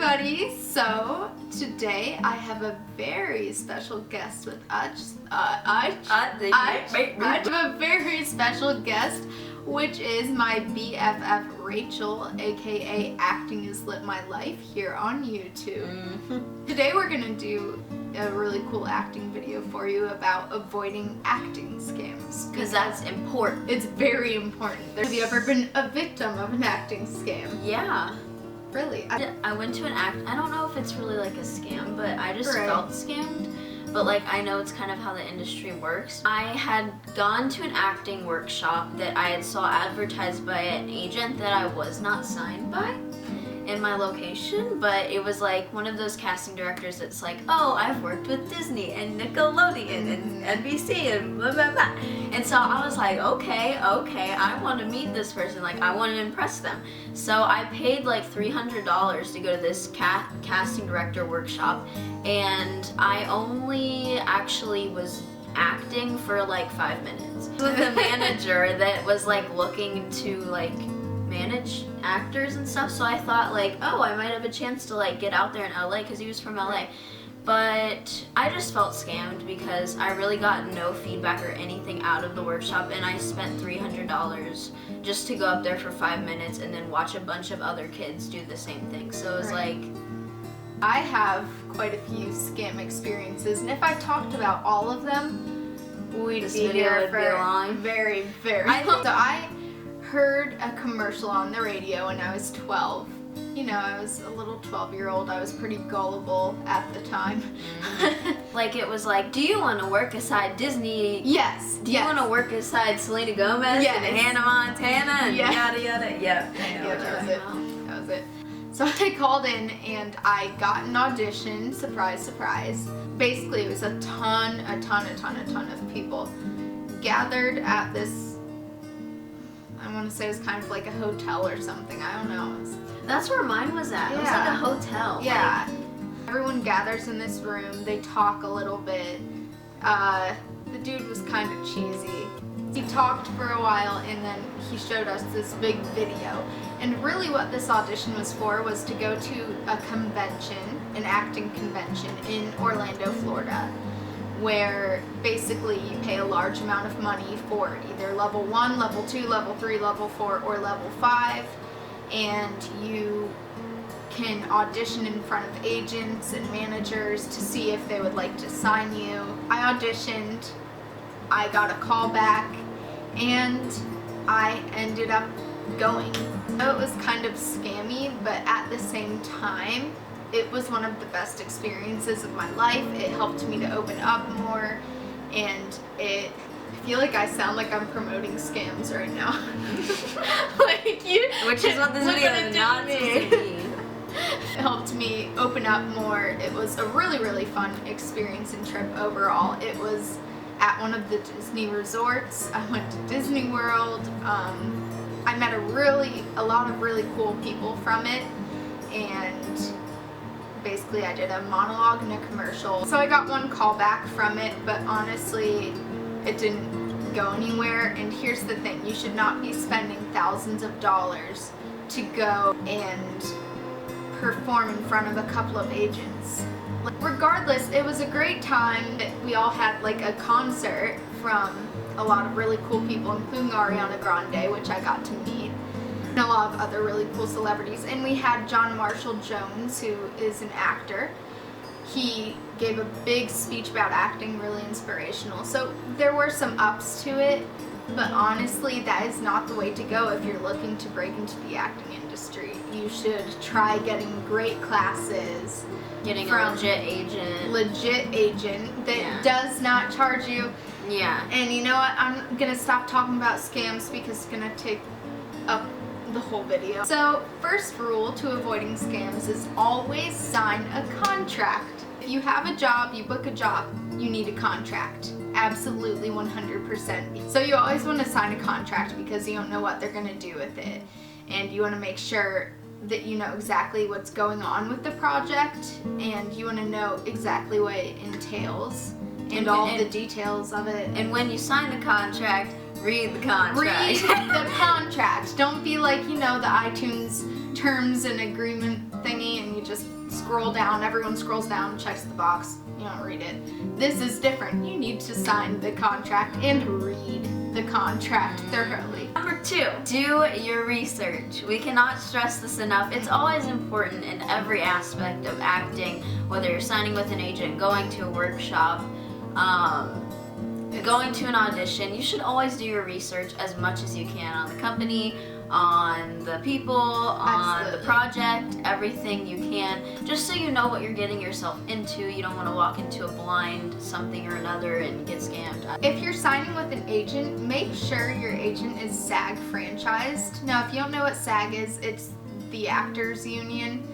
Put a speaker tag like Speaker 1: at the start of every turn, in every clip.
Speaker 1: everybody! So today I have a very special guest with us. I have a very special guest, which is my BFF Rachel, aka Actingislitmylife, here on YouTube. Today we're gonna do a really cool acting video for you about avoiding acting scams.
Speaker 2: Because that's important.
Speaker 1: It's very important. Have you ever been a victim of an acting scam?
Speaker 2: Yeah.
Speaker 1: Really?
Speaker 2: I went to an I don't know if it's really like a scam, but I just felt scammed. But like, I know it's kind of how the industry works. I had gone to an acting workshop that I had saw advertised by an agent that I was not signed by in my location, but it was like one of those casting directors that's like, oh, I've worked with Disney and Nickelodeon and NBC and blah blah blah. And so I was like, okay, I want to meet this person, like I want to impress them. So I paid like $300 to go to this casting director workshop, and I only actually was acting for like 5 minutes with a manager that was like looking to like manage actors and stuff, so I thought like, oh, I might have a chance to like get out there in LA because he was from LA. But I just felt scammed because I really got no feedback or anything out of the workshop, and I spent $300 just to go up there for 5 minutes and then watch a bunch of other kids do the same thing. So it was like,
Speaker 1: I have quite a few scam experiences, and if I talked about all of them, we'd be here for
Speaker 2: long.
Speaker 1: very long. So I heard a commercial on the radio when I was 12. You know, I was a little 12-year-old. I was pretty gullible at the time.
Speaker 2: Like, it was like, do you want to work aside Disney?
Speaker 1: Yes.
Speaker 2: Do you want to work aside Selena Gomez and Hannah Montana and yada yada? Yeah,
Speaker 1: that was it. So I called in and I got an audition. Surprise, surprise. Basically, it was a ton of people gathered at this, I want to say it was kind of like a hotel or something. I don't know.
Speaker 2: That's where mine was at. It was like a hotel.
Speaker 1: Yeah. Everyone gathers in this room. They talk a little bit. The dude was kind of cheesy. He talked for a while and then he showed us this big video. And really what this audition was for was to go to a convention, an acting convention in Orlando, Florida, where basically you pay a large amount of money for either level 1, level 2, level 3, level 4, or level 5, and you can audition in front of agents and managers to see if they would like to sign you. I auditioned, I got a call back, and I ended up going. So it was kind of scammy, but at the same time, it was one of the best experiences of my life. It helped me to open up more, and I feel like I sound like I'm promoting scams right now.
Speaker 2: Which is what this video is not supposed to be.
Speaker 1: It helped me open up more. It was a really fun experience and trip overall. It was at one of the Disney resorts. I went to Disney World. I met a lot of really cool people from it, and basically I did a monologue and a commercial. So I got one call back from it, but honestly it didn't go anywhere. And here's the thing, you should not be spending thousands of dollars to go and perform in front of a couple of agents. Regardless, it was a great time. We all had like a concert from a lot of really cool people, including Ariana Grande, which I got to meet, and a lot of other really cool celebrities. And we had John Marshall Jones, who is an actor. He gave a big speech about acting, really inspirational. So there were some ups to it, but honestly, that is not the way to go if you're looking to break into the acting industry. You should try getting great classes.
Speaker 2: Getting a legit agent that does not charge you.
Speaker 1: Yeah. And you know what? I'm gonna stop talking about scams because it's gonna take up the whole video. So, first rule to avoiding scams is always sign a contract. If you have a job, you book a job, you need a contract. Absolutely 100%. So you always want to sign a contract because you don't know what they're gonna do with it. And you want to make sure that you know exactly what's going on with the project, and you want to know exactly what it entails and all the details of it.
Speaker 2: And when you sign the contract, read the contract.
Speaker 1: Read the contract. Don't be like, you know, the iTunes terms and agreement thingy and you just scroll down, everyone scrolls down, checks the box, you don't read it. This is different. You need to sign the contract and read the contract thoroughly.
Speaker 2: Number 2, do your research. We cannot stress this enough. It's always important in every aspect of acting, whether you're signing with an agent, going to a workshop, going to an audition. You should always do your research as much as you can on the company, on the people, on the project, everything you can, just so you know what you're getting yourself into. You don't want to walk into a blind something or another and get scammed.
Speaker 1: If you're signing with an agent, make sure your agent is SAG franchised. Now, if you don't know what SAG is, it's the Actors Union.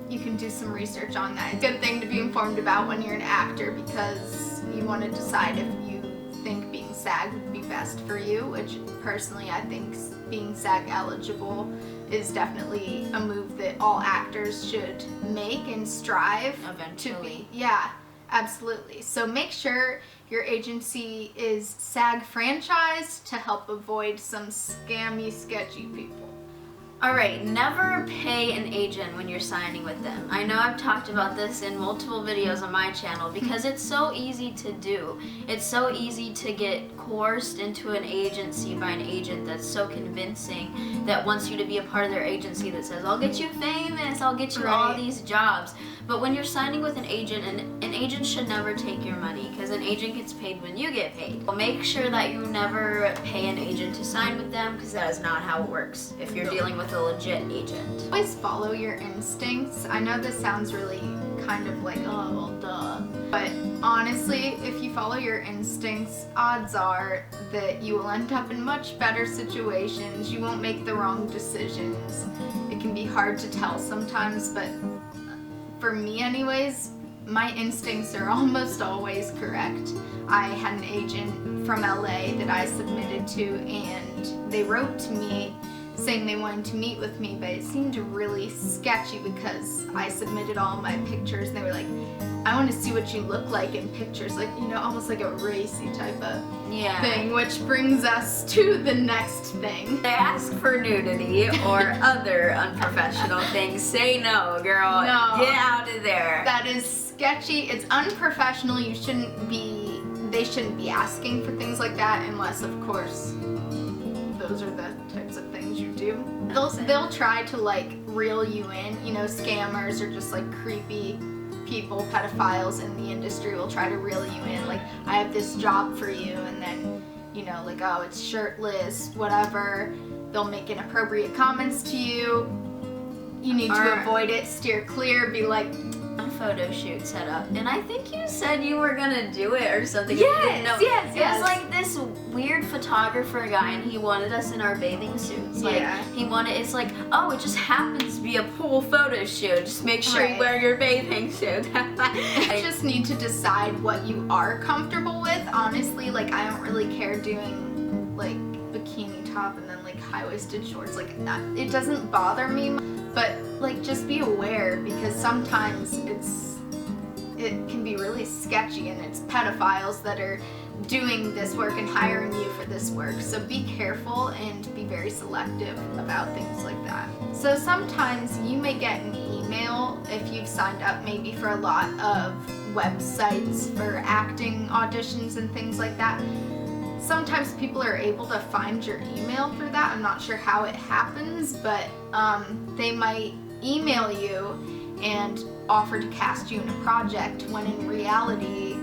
Speaker 1: You can do some research on that. It's a good thing to be informed about when you're an actor because you want to decide if you think being SAG would be best for you, which personally I think being SAG eligible is definitely a move that all actors should make and strive
Speaker 2: eventually
Speaker 1: to be. Yeah, absolutely. So make sure your agency is SAG franchised to help avoid some scammy, sketchy people.
Speaker 2: Alright, never pay an agent when you're signing with them. I know I've talked about this in multiple videos on my channel because it's so easy to do. It's so easy to get coerced into an agency by an agent that's so convincing that wants you to be a part of their agency that says, I'll get you famous, I'll get you all these jobs. But when you're signing with an agent, an agent should never take your money because an agent gets paid when you get paid. So make sure that you never pay an agent to sign with them because that is not how it works if you're dealing with a legit agent.
Speaker 1: Always follow your instincts. I know this sounds really kind of like, oh, well, duh. But honestly, if you follow your instincts, odds are that you will end up in much better situations. You won't make the wrong decisions. It can be hard to tell sometimes, but for me anyways, my instincts are almost always correct. I had an agent from LA that I submitted to and they wrote to me saying they wanted to meet with me, but it seemed really sketchy because I submitted all my pictures and they were like, I want to see what you look like in pictures, like, you know, almost like a racy type of thing, which brings us to the next thing.
Speaker 2: They ask for nudity or other unprofessional things. Say no, girl.
Speaker 1: No.
Speaker 2: Get out of there.
Speaker 1: That is sketchy. It's unprofessional. They shouldn't be asking for things like that unless, of course, those are the types of things you do. They'll try to like reel you in, you know, scammers or just like creepy people, pedophiles in the industry will try to reel you in, like, I have this job for you, and then, you know, like, oh, it's shirtless, whatever. They'll make inappropriate comments to you. You need to avoid it, steer clear, be like,
Speaker 2: a photo shoot set up, and I think you said you were gonna do it or something.
Speaker 1: Yes.
Speaker 2: It was like this weird photographer guy, and he wanted us in our bathing suits. Like, it's like, oh, it just happens to be a pool photo shoot. Just make sure you wear your bathing suit.
Speaker 1: You just need to decide what you are comfortable with. Honestly, like, I don't really care doing like bikini top and then like high-waisted shorts. Like, it doesn't bother me. But like, just be aware because sometimes it can be really sketchy and it's pedophiles that are doing this work and hiring you for this work. So be careful and be very selective about things like that. So sometimes you may get an email if you've signed up maybe for a lot of websites for acting auditions and things like that. Sometimes people are able to find your email through that. I'm not sure how it happens, but they might email you and offer to cast you in a project when in reality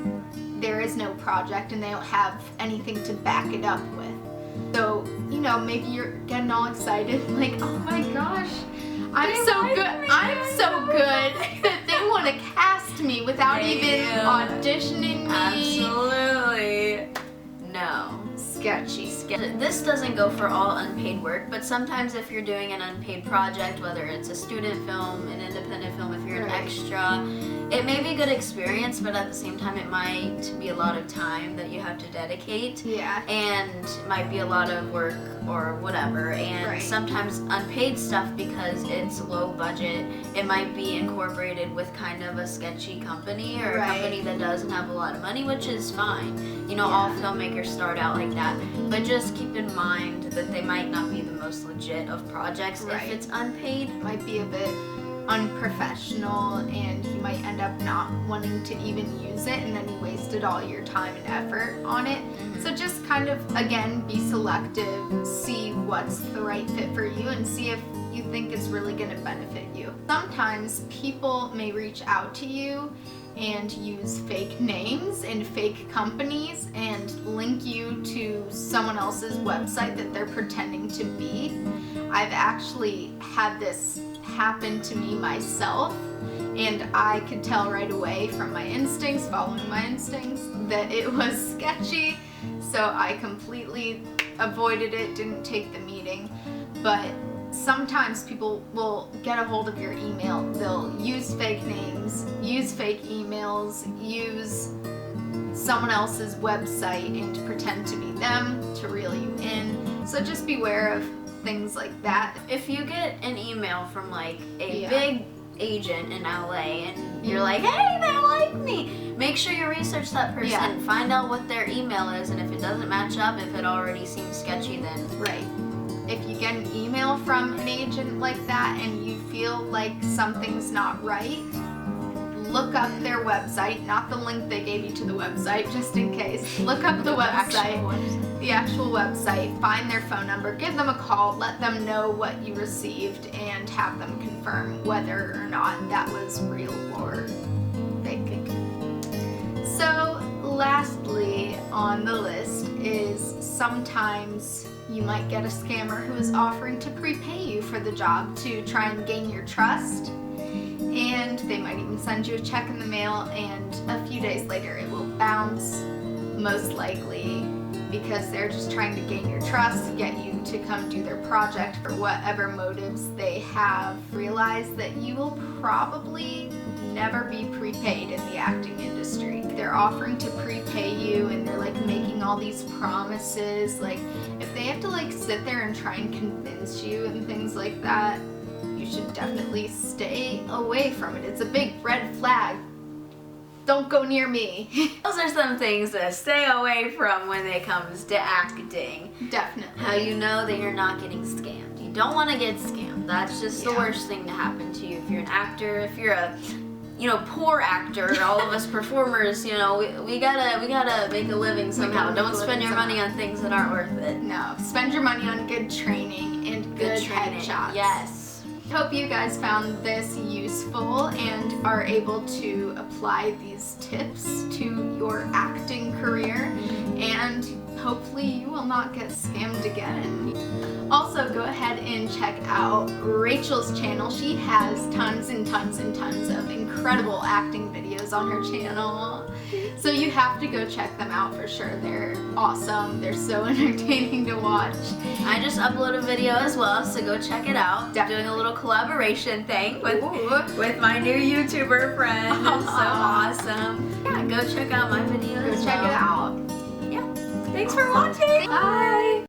Speaker 1: there is no project and they don't have anything to back it up with. So, you know, maybe you're getting all excited like, oh my gosh, I'm so good that they want to cast me without even auditioning me.
Speaker 2: Absolutely. No.
Speaker 1: Sketchy.
Speaker 2: This doesn't go for all unpaid work, but sometimes if you're doing an unpaid project, whether it's a student film, an independent film, if you're an extra, it may be a good experience, but at the same time it might be a lot of time that you have to dedicate.
Speaker 1: Yeah.
Speaker 2: And it might be a lot of work or whatever. And sometimes unpaid stuff, because it's low budget, it might be incorporated with kind of a sketchy company or a company that doesn't have a lot of money, which is fine. You know, all filmmakers start out like that. that. But just keep in mind that they might not be the most legit of projects if it's unpaid.
Speaker 1: It might be a bit unprofessional, and you might end up not wanting to even use it, and then you wasted all your time and effort on it. So just kind of, again, be selective, see what's the right fit for you, and see if you think it's really going to benefit you. Sometimes people may reach out to you and use fake names and fake companies and link you to someone else's website that they're pretending to be. I've actually had this happen to me myself, and I could tell right away from my instincts, following my instincts, that it was sketchy, so I completely avoided it, didn't take the meeting. But sometimes people will get a hold of your email. They'll use fake names, use fake emails, use someone else's website and pretend to be them to reel you in. So just beware of things like that.
Speaker 2: If you get an email from like a big agent in LA and you're like, hey, they like me, make sure you research that person, find out what their email is, and if it doesn't match up, if it already seems sketchy, then
Speaker 1: if you get an email from an agent like that and you feel like something's not right, look up their website, not the link they gave you to the website, just in case. Look up the website, the actual website, find their phone number, give them a call, let them know what you received, and have them confirm whether or not that was real or fake. So lastly on the list is sometimes you might get a scammer who is offering to prepay you for the job to try and gain your trust. And they might even send you a check in the mail, and a few days later it will bounce, most likely because they're just trying to gain your trust, get you to come do their project for whatever motives they have. Realize that you will probably never be prepaid in the acting industry. They're offering to prepay you and they're like making all these promises. Like if they have to like sit there and try and convince you and things like that, you should definitely stay away from it. It's a big red flag. Don't go near me.
Speaker 2: Those are some things to stay away from when it comes to acting.
Speaker 1: Definitely.
Speaker 2: How you know that you're not getting scammed. You don't want to get scammed. That's just the worst thing to happen to you. If you're an actor, if you're a poor actor, all of us performers, we gotta make a living somehow. Don't spend your money on things that aren't worth it.
Speaker 1: No, spend your money on good training and good headshots.
Speaker 2: Yes.
Speaker 1: Hope you guys found this useful and are able to apply these tips to your acting career, and hopefully you will not get scammed again. Also, go ahead and check out Rachel's channel. She has tons and tons and tons of incredible acting videos on her channel. So you have to go check them out for sure. They're awesome. They're so entertaining to watch.
Speaker 2: I just upload a video as well, so go check it out.
Speaker 1: Definitely.
Speaker 2: Doing a little collaboration thing with my new YouTuber friend. It's so awesome. Yeah, go check out my videos.
Speaker 1: Go check it out.
Speaker 2: Yeah. Thanks for watching.
Speaker 1: Bye.